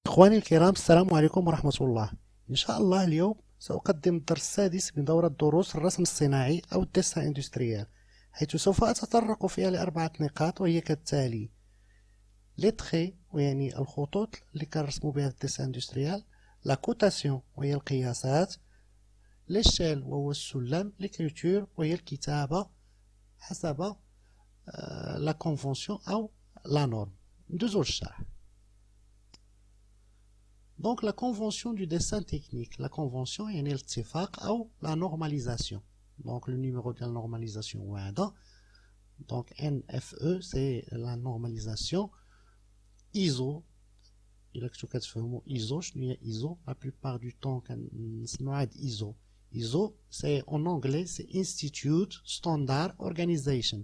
إخواني الكرام، السلام عليكم ورحمة الله. إن شاء الله اليوم سأقدم الدرس السادس من دورة دروس الرسم الصناعي أو الديسان اندستريال، حيث سوف أتطرق فيها لأربعة نقاط وهي كالتالي: لي تخي ويعني الخطوط اللي كنرسمو بها الديسان اندستريال، لا كوتاسيون وهي القياسات، ليشيل وهو السلم، ليكريتور وهي الكتابة حسب لا كونفونسيون أو لا نورم. ندوزو للشرح. Donc la convention du dessin technique, la convention est l'اتفاق ou la normalisation. Donc le numéro de la normalisation WADA. Donc NFE c'est la normalisation. ISO, il a que ISO, ISO, la plupart du temps ISO. ISO c'est en anglais c'est Institute Standard Organization.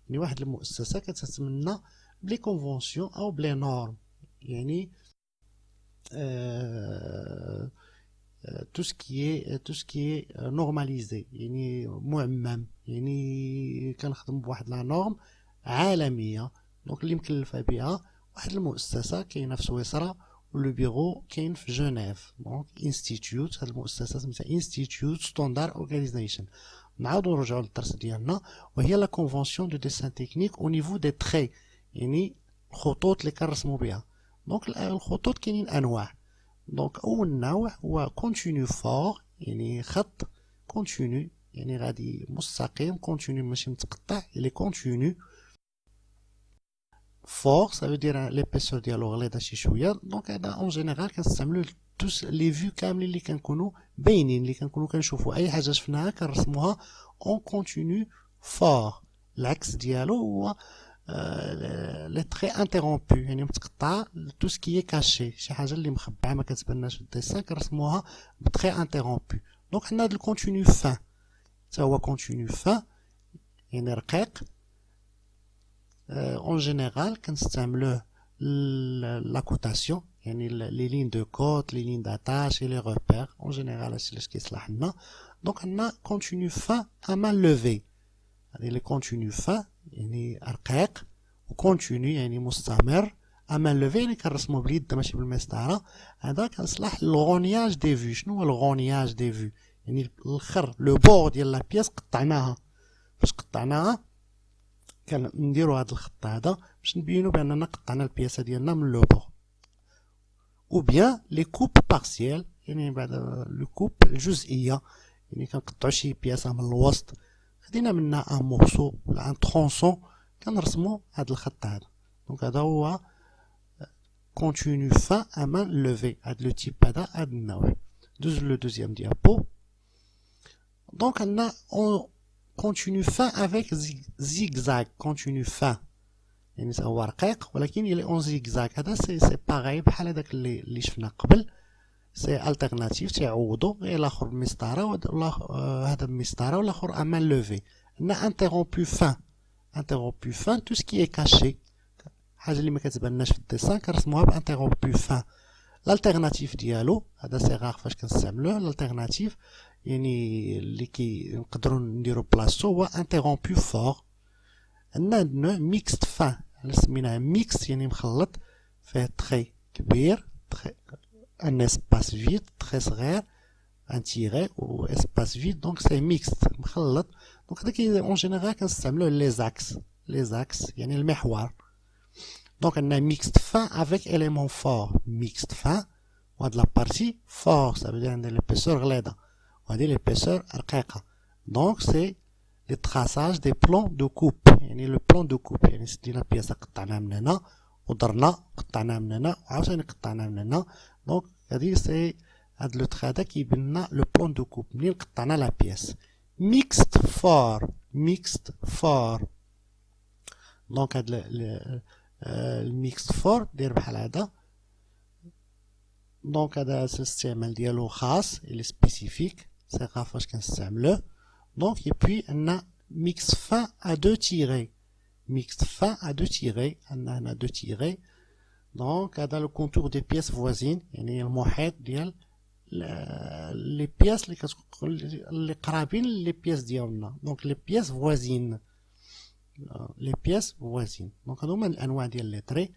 Il y a une مؤسسة كتسمى بلي conventions ou بلي normes. يعني tout ce qui est normalisé يعني معمم، يعني كنخدم بواحد لا نورم عالميه. دونك اللي مكلفه بها واحد المؤسسه كاينه في سويسرا ولو بيرو كاين في جنيف. دونك انستيتيوت، هاد المؤسسه سميتها انستيتيوت ستاندارد اورغانيزيشن. نعاودو نرجعو للدرس ديالنا، وهي لا كونفونسيون دو ديسان تكنيك او نيفو دي تري، يعني الخطوط اللي كنرسمو بها. دونك الخطوط كاينين انواع. دونك اول نوع هو كونتينيو فور، يعني خط كونتينيو يعني غادي مستقيم، كونتينيو ماشي متقطع، اللي كونتينيو فور سا فودير ليبيسور ديالو غليظه شي شويه. دونك هذا اون جينيرال كنستعملو توس لي فيو كاملين اللي كنكونوا باينين، اللي كنكونوا كنشوفوا اي حاجه شفناها كنرسموها اون كونتينيو فور. العكس ديالو هو لي تري انتيرومبو، يعني متقطعه، تو سكي كاشي، شي حاجه اللي مخبعه ما كتباناش في الديسان كنرسموها بتري انتيرومبو. دونك حنا هاد الكونتينيو فان حتى هو كونتينيو فان يعني رقيق. اون جينيرال كنستعملوه لا كوتاسيون، يعني لي لين دو كوت، لي لين داتاش، لي روبير. اون جينيرال هادشي اللي كيصلح لنا. دونك عندنا كونتينيو فان ا مان لوفي، هادي لي كونتينيو فان يعني رقيق، وكونتينيو يعني مستمر. اما لوفي اللي كنرسمو باليد ماشي بالمسطره، هذا كنصلح للغونياج دي فيو. شنو هو الغونياج دي فيو؟ يعني الاخر لو بور ديال لا بياس قطعناها. فاش قطعناها كنديرو هذا الخط هذا باش نبينو باننا قطعنا البياسه ديالنا من لو بور. او بيان لي كوب بارسيال، يعني بعد لو كوب الجزئيه، يعني كنقطعو شي بياسه من الوسط، خدينا منها ان مورسو ولا ان ترونسون، كنرسمو هذا الخط هذا. دونك هذا هو كونتينيو فان امان لوفي، هذا لو تيب هذا، هذا النوع. دوز لو دوزيام ديابو. دونك عندنا كونتينيو فان افيك زيغزاغ. كونتينيو فان يعني هو رقيق ولكن الى اون زيغزاغ. هذا سي باغاي بحال هذاك اللي شفنا قبل، سي التيرناتيف تيعوضو، غير الاخر بمسطره هذا بمسطره والاخر امان لوفي. عندنا انتيرومبو فان. انتيرومبو فان تو سكي اي كاشي، حاجه اللي ما كتباناش في الديسان كنرسموها بانتيرومبو فان. الالتيرناتيف ديالو هذا سي غار فاش كنستعملوه. الالتيرناتيف يعني اللي نقدروا نديرو بلاصتو هو انتيرومبو فور. عندنا نوع ميكست فان، سميناه ميكس يعني مخلط، فيه تري كبير، تري ان اسباس فيد، تري صغير، ان تيري و اسباس فيد. دونك سي ميكست مخلط. دونك هذا اون جينيرال كنستعملوه لي زاكس، لي زاكس يعني المحور. دونك عندنا ميكست فان افيك اليمون فور. ميكست فان وهاد لا بارتي فور، ça veut dire عندنا ليبيسور غليظه وهادي ليبيسور رقيقه. دونك سي لي تراساج دي بلون دو كوب، يعني لو بلون دو كوب، يعني سدينا بياسه قطعناها من هنا ودرنا، قطعناها من هنا وعاوتاني قطعناها من هنا. دونك هادي سي هاد لو تخ هذا كيبان لنا لو بلون دو كوب منين قطعنا لا بياس. ميكست فور، ميكست فور. دونك هاد الميكست فور داير بحال هذا. دونك هذا الاستعمال ديالو خاص اللي سبيسيفيك، سي غا فاش كنستعملوه. دونك اي بوي عندنا ميكس فان ا دو تيري. ميكس فان ا دو تيري، عندنا هنا دو تيري. دونك هذا لو كونتور دي بياس فوازين، يعني المحيط ديال لي بياس اللي قرابين لي بياس ديالنا. دونك لي بياس فوازين، لي بياس فوازين. دونك هادو هما الانواع ديال لي تري.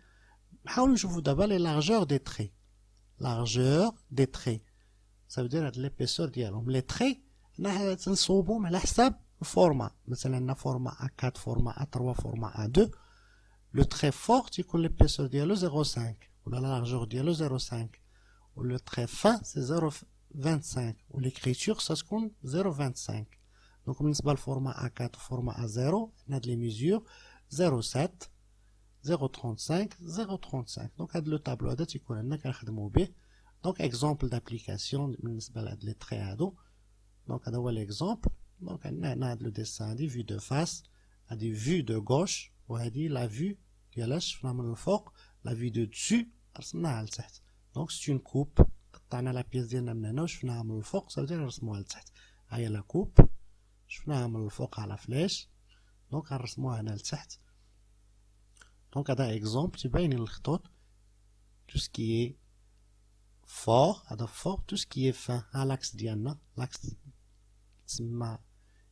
نحاولوا نشوفوا دابا لي لارجور دي تري. largeur des traits. Ça veut dire l'épaisseur ديالهم. Les traits حنا تنصوبهم على حساب الفورما. مثلا عندنا فورما A4 فورما A3 فورما A2. Le trait fort تيكون l'épaisseur ديالو 0.5 ولا la largeur ديالو 0.5. و le trait fin c'est 0.25 و l'écriture ça تكون 0.25. Donc بالنسبة للفورما A4 وفورما A0 عندنا هاد لي ميزور 0.7 0.35 0.35. Donc هاد لو طابلو هذا تيكون عندنا كنخدمو به. Donc exemple d'application بالنسبة لهاد لي تري هادو. Donc هذا هو l'exemple. Donc عندنا هنا هاد لو ديسان هادي vue de face هادي vue de gauche وهادي la vue ديالها شفنا من الفوق la vue de dessus رسمناها لتحت. Donc c'est une coupe. قطعنا لا بيس ديالنا من هنا وشفناها من الفوق صافي نرسموها لتحت. ها هي لا كوب شفناها من الفوق على فلاش. دونك غنرسموها هنا لتحت. دونك هذا اكزومبل تيبين الخطوط tout ce qui est fort هذا fort tout ce qui est fin ها لاكس ديالنا لاكس تسمى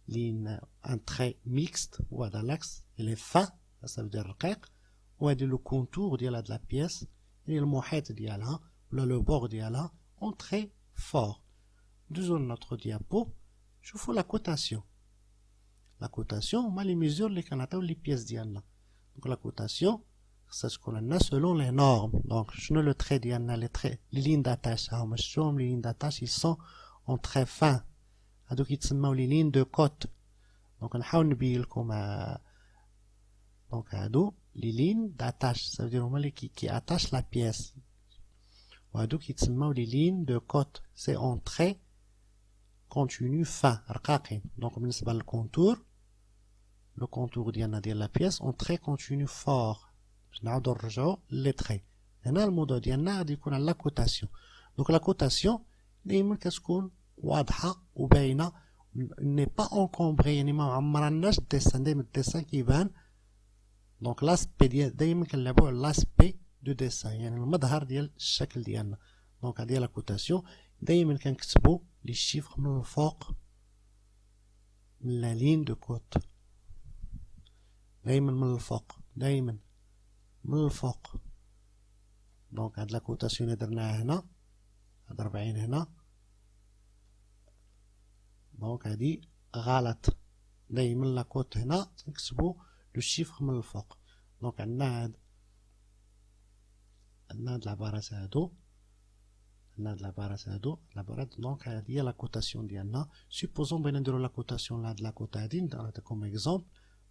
لين ان تري ميكست وهذا لاكس il est fin ça veut dire رقيق وهادي لو كونتور ديال هاد لا بيس يعني المحيط ديالها ولا لو بور ديالها اون تري فور. دوزو لنوتر ديابو شوفوا لا كوتاسيون. لا كوتاسيون هما لي ميزور اللي كنعطيو لي بيس ديالنا. دونك لا كوتاسيون خصها تكون عندنا سولون لي نورم. دونك شنو لو تري ديالنا لي تري لي لين داتاش ها هما شفتوهم لي لين داتاش ils sont en très fin هادو كيتسماو لي لين دو كوت. دونك نحاول نبين لكم دونك هادو لي لين داتاش ça veut dire هما اللي كي اتاش لا بيس وهادو كيتسماو لي لين دو كوت سي اون تري كونتينيو فان رقاقين. دونك بالنسبه للكونتور لو كونتور ديالنا ديال لا بيس اون تري كونتينيو فور. باش نعاودو نرجعو لي تري. هنا الموضوع ديالنا غادي يكون على لا كوتاسيون. دونك لا كوتاسيون دايما كتكون واضحه وباينه ني با اونكومبري يعني ما عمرناش الديسان دايما الديسان كيبان. دونك لاسبي ديال دايما كنلعبو على لاسبي دو ديسان يعني المظهر ديال الشكل ديالنا. دونك هادي لا كوتاسيون دايما كنكتبو لي شيفر من الفوق من لا لين دو كوت دايما من الفوق دايما من الفوق. دونك هاد لا كوتاسيون درناها هنا هاد 40 هنا. دونك هادي غلط دايما لا كوت هنا تنكتبو لو شيفر من الفوق. دونك عندنا هاد العبارات هادو عندنا هاد العبارات هادو العبارات. دونك هادي هي لا كوتاسيون ديالنا. سيبوزون بغينا نديرو لا كوتاسيون لهاد لا كوت هادي نعطيكم اكزومبل.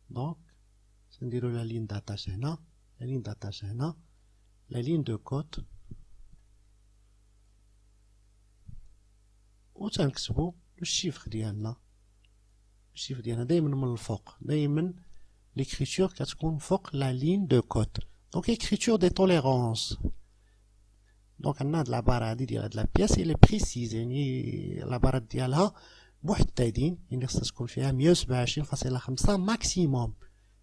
دونك نديرو لا لين داتاش هنا لا لين داتاش هنا لا لين دو كوت و تنكتبو الشيفر ديالنا. الشيفر ديالنا دايما من الفوق دايما l'écriture كتكون فوق لا لين دو كوت. دونك écriture دي توليرونس. دونك عندنا هاد العبارة هادي ديال هاد لا بياس هي لي بريسيز يعني العبارات ديالها محددين يعني خصها تكون فيها 127.5 ماكسيموم.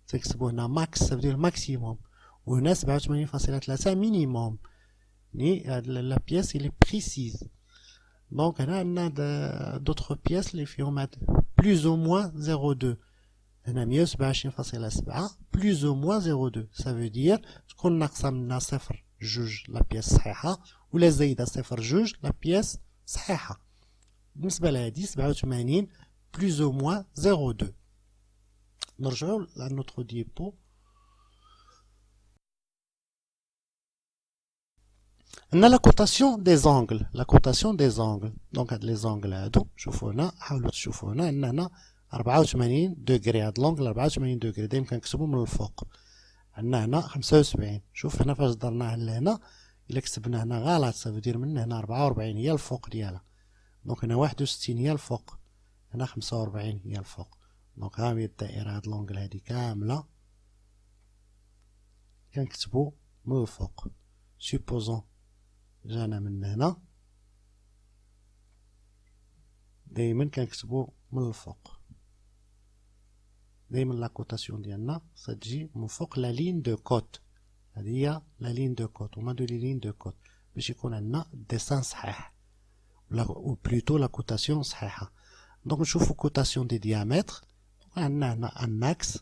تكتبو هنا ماكس ça veut dire ماكسيموم وهنا 87.3 مينيموم يعني هاد لا بياس هي بريسيز. دونك هنا عندنا دوطخ بياس اللي فيهم هاد بلوز او موان 0.2 هنا 127.7 بلوز او موان 0.2 ça veut dire تكون ناقصة منا 0.2 لا بياس صحيحة ولا زايدة 0.2 لا بياس صحيحة. بالنسبة لهادي 87 بلوز او موان 0.2. نرجعو لنوتر ديبو. عندنا لا كوتاسيون دي زونغل. لا كوتاسيون دي زونغل دونك هاد لي زونغل هادو شوفو هنا حاولو تشوفو هنا عندنا هنا 84 دوغري. هاد لونغل 84 دوغري دايما كنكتبو من الفوق. عندنا هنا 75. شوف هنا فاش درناه لهنا الا كتبنا هنا غلط سافو دير من هنا 44 هي الفوق ديالها. دونك هنا 61 هي الفوق هنا 45 هي الفوق. دونك ها هي الدائرة هاد لونغل هادي كاملة كنكتبو من الفوق. سيبوزون جانا من هنا دايما كنكتبو من الفوق. دايما لا كوتاسيون ديالنا ستجي من فوق لا لين دو كوت. هذه هي لا لين دو كوت وما دو لي لين دو كوت باش يكون عندنا ديسان صحيح او بلوتو لا كوتاسيون صحيحه. دونك نشوفو كوتاسيون دي ديامتر. عندنا هنا ان اكس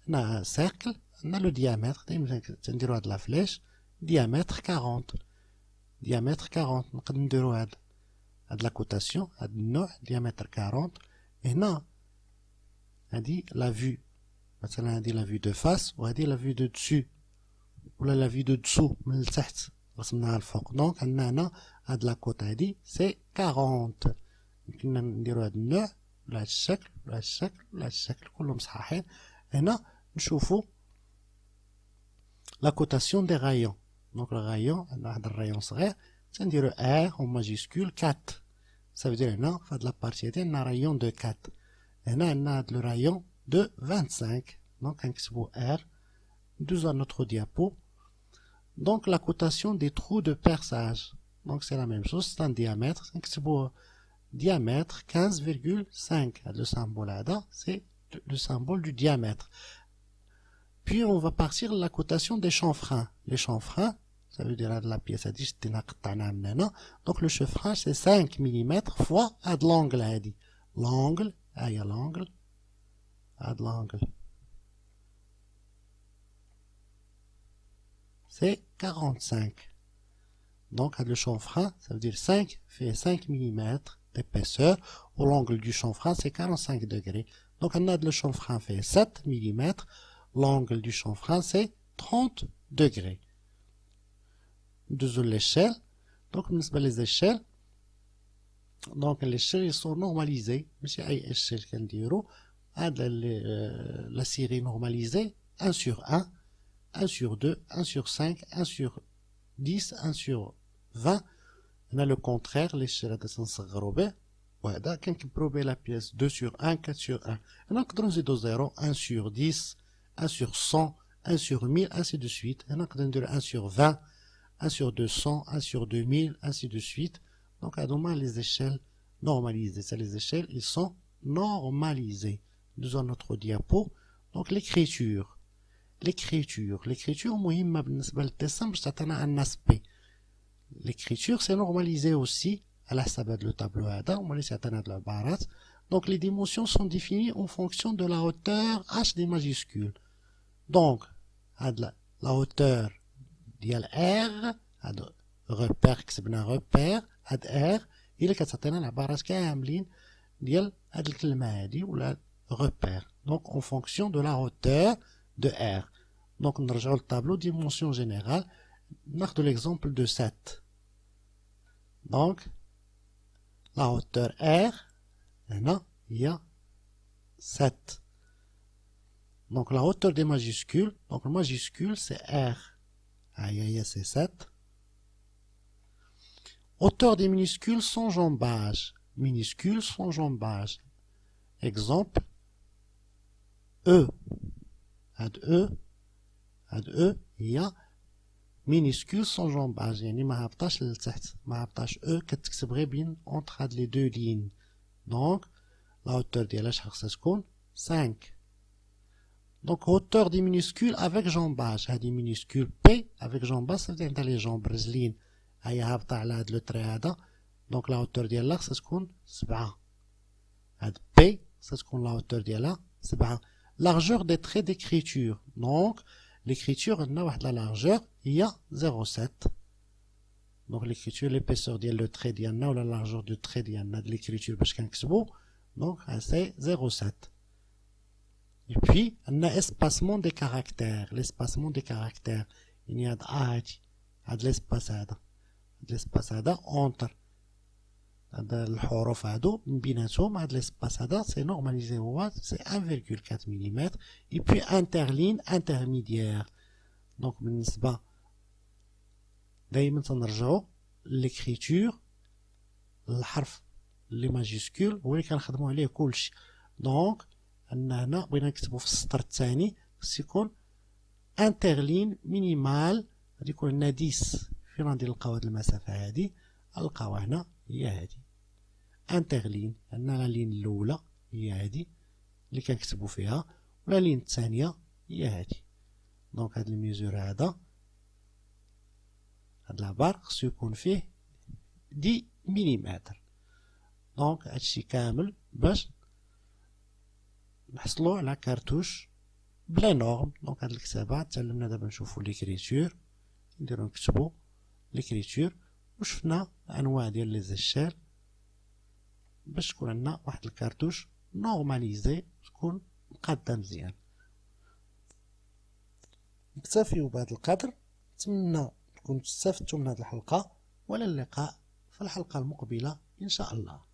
هنا سيركل عندنا لو ديامتر دايما تنديرو هاد لا فلاش ديامتر 40. diamètre 40. نقدر نديرو هاد la cotation, هاد النوع diamètre 40. هنا هادي la vue. مثلا هادي la vue de face وهادي la vue de dessus. ولا la vue de dessous من التحت رسمناها الفوق. دونك عندنا هنا هاد لا كوت هادي سي 40. يمكننا نديرو هاد النوع ولا هاد الشكل ولا هاد الشكل ولا هاد الشكل كلهم صحاحين. هنا نشوفو لا كوتاسيون دي غايون. دونك الغايون عندنا واحد الرايون صغير تنديرو ار او ماجيسكول 4. سافدير هنا في هاد لابارتي هادي عندنا رايون دو 4. هنا عندنا هاد لو رايون دو 25. دونك غنكتبو ار. ندوزو à notre diapo. Donc la cotation des trous de perçage. Donc c'est la même chose, c'est un diamètre. نكتبو diamètre 15,5. Le symbole là, c'est le symbole du diamètre. Puis on va partir de la cotation des chanfreins. Les chanfreins, ça veut dire la pièce à 10. Donc le chanfrein c'est 5 mm fois l'angle. L'angle, l'angle, l'angle. C'est 45. Donc le chanfrein, ça veut dire 5 fait 5 mm d'épaisseur. Au l'angle du chanfrein, c'est 45 degrés. Donc le chanfrein fait 7 mm. L'angle du chanfrein, c'est 30 degrés. Deuxième l'échelle. Donc les échelles. Donc les échelles ils sont normalisées. Mais ay échelle qu'on dira, la série normalisée 1 sur 1. 1 sur 2, 1 sur 5, 1 sur 10, 1 sur 20. On a le contraire, l'échelle de s'enseigner. وهذا كنكبرو بها la pièce 2 sur 1, 4 sur 1. هنا نقدرو نزيدو 0, 1 sur 10, 1 sur 100, 1 sur 1000, ainsi de suite. هنا نقدر نديرو 1 sur 20, 1 sur 200, 1 sur 2000, ainsi de suite. Donc هادوما les échelles normalisées. C'est les échelles, ils sont normalisées. Nous avons notre diapo. Donc l'écriture. L'écriture مهمة بالنسبة للديسان باش تعطينا ان اسبي. L'écriture c'est normalisé aussi على حسب هاد لو تابلو هذا هما اللي تعطينا هاد العبارات. Donc les dimensions sont définies en fonction de la hauteur h des majuscules. Donc هاد la hauteur ديال r هاد repère كتبنا repère هاد r هي اللي كتعطينا العبارات كاملين ديال هاد الكلمة هادي ولا repère. Donc en fonction de la hauteur de R. Donc, on rejoint le tableau dimension générale. On a l'exemple de 7. Donc, la hauteur R, il y a 7. Donc, la hauteur des majuscules, donc le majuscule, c'est R. Aïe, c'est 7. Hauteur des minuscules sans jambage. Minuscules sans jambage. Exemple, E. هاد E هي minuscule sans jambage. يعني ما هبطاش للتحت. ما هبطاش E كتكتب غير بين entre هاد les deux lignes. Donc la hauteur ديالها شحال خصها تكون 5. Donc hauteur des minuscules avec jambage. هادي minuscule P avec jambage ça veut dire عندها les jambes رجلين. هي هابطة على هاد لو تري هذا. Donc la hauteur ديالها خصها تكون 7. هاد P خصها تكون la hauteur ديالها 7. Largeur des traits d'écriture. Donc, l'écriture, on a la largeur, il y a 0,7. Donc, l'écriture, l'épaisseur de le trait d'Yanna ou la largeur du trait d'Yanna de l'écriture, parce qu'un xbo, donc, c'est 0,7. Et puis, on a espacement des caractères. L'espacement des caractères. Il y a de l'espace entre الحروف هادو من بيناتهم هاد الاسباس هذا سي نورماليزي هو سي 1,4 ملم اي بي انترلين انترميديير. دونك بالنسبه دائما تنرجعوا ليكريتور الحرف لي ماجيسكول هو اللي كنخدموا عليه كلشي. دونك هنا بغينا نكتبوا في السطر الثاني خص يكون انترلين مينيمال غادي يكون عندنا 10. فين غادي نلقاو هاد المسافه هادي نلقاوها هنا هي هادي انترلين. عندنا لا لين الاولى هي هادي اللي كنكتبوا فيها ولا لين الثانيه هي هادي. دونك هاد الميزور هذا هاد لابار خصو يكون فيه 10 ملم. دونك هادشي كامل باش نحصلوا على كارتوش بلا نورم. دونك هاد الكتابه تعلمنا دابا نشوفوا ليكريتور نديرو نكتبوا ليكريتور وشفنا انواع ديال لي زيشيل باش تكون عندنا واحد الكارتوش نورماليزي تكون مقاده مزيان. نكتفيو بهذا القدر. نتمنى تكونوا استفدتوا من هذه الحلقه، والى اللقاء في الحلقه المقبله ان شاء الله.